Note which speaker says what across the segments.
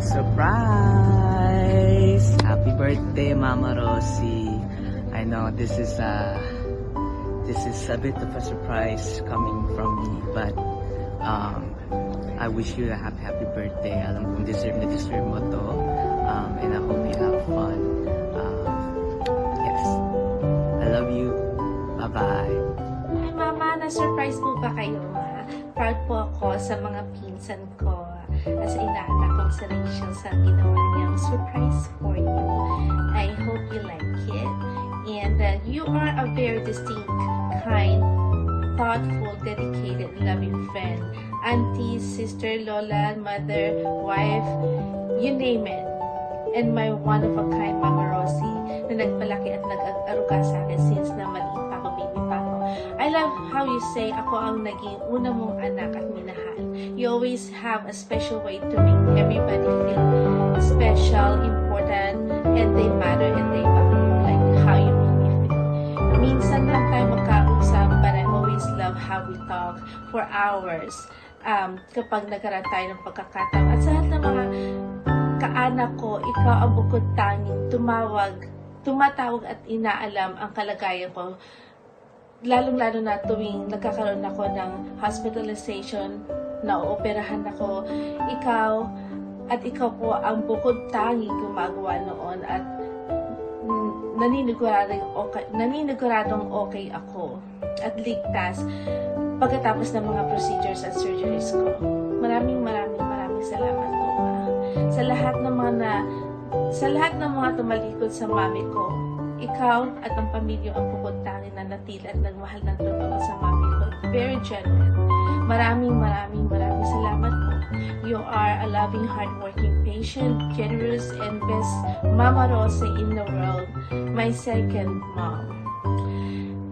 Speaker 1: Surprise! Happy birthday, Mama Rosie. I know this is a bit of a surprise coming from me, but I wish you a happy birthday. Alam kong deserve mo to, and I hope you have fun. Yes, I love you. Bye-bye.
Speaker 2: Hi Mama, na-surprise po ba kayo? Proud po ako sa mga pinsan ko as inaanak kong si Rachel sa ginawa niyang surprise for you. I hope you like it and that you are a very distinct, kind, thoughtful, dedicated, loving friend. Auntie, sister, lola, mother, wife, you name it. And my one-of-a-kind Mama Rosie na nagpalaki at nag-aruga sa akin since na maliit pa ako, baby pa ako. I love how you say ako ang naging una mong anak at minahal. You always have a special way to make everybody feel special, important, and they matter and they value like how you make me feel. Minsan lang tayo magkausap, but I always love how we talk for hours kapag nagkaroon tayo ng pagkakataon. At sa lahat ng mga kaanak ko, ikaw ang bukod tanging tumatawag at inaalam ang kalagayan ko. Lalong-lalo na tuwing nagkakaroon ako ng hospitalization, naooperahan ako, ikaw po ang bukod tanging gumagawa noon at naniniguradong okay ako at ligtas pagkatapos ng mga procedures at surgeries ko. Maraming salamat po, Ma. Sa lahat ng mga tumalikod sa mami ko, ikaw at ang pamilya ang bukod tanging na natili at nagmahal ng totoo sa mami ko. Very genuine. Maraming salamat po. You are a loving, hardworking, patient, generous, and best Mama Rosie in the world. My second mom.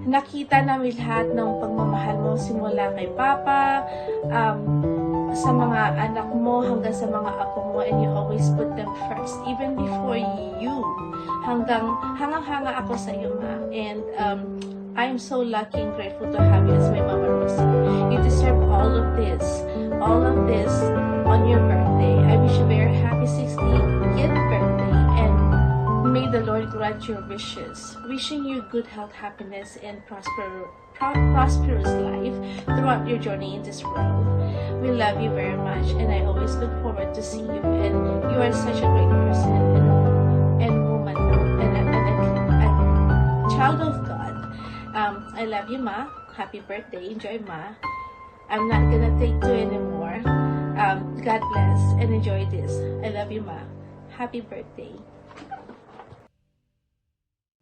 Speaker 2: Nakita namin lahat ng pagmamahal mo simula kay Papa, sa mga anak mo hanggang sa mga apo mo, and you always put them first even before you. Hanga ako sa iyo, Ma, and I'm so lucky and grateful to have you as my Mama Rosie. You deserve all of this on your birthday. I wish you a very happy 60th birthday, and may the Lord grant your wishes. Wishing you good health, happiness, and prosperous life throughout your journey in this world. We love you very much, and I always look forward to seeing you, and you are such a great person and woman and a child of God. I love you, Ma. Happy birthday. Enjoy, Ma. I'm not gonna take two anymore. God bless and enjoy this. I love you, Ma. Happy birthday.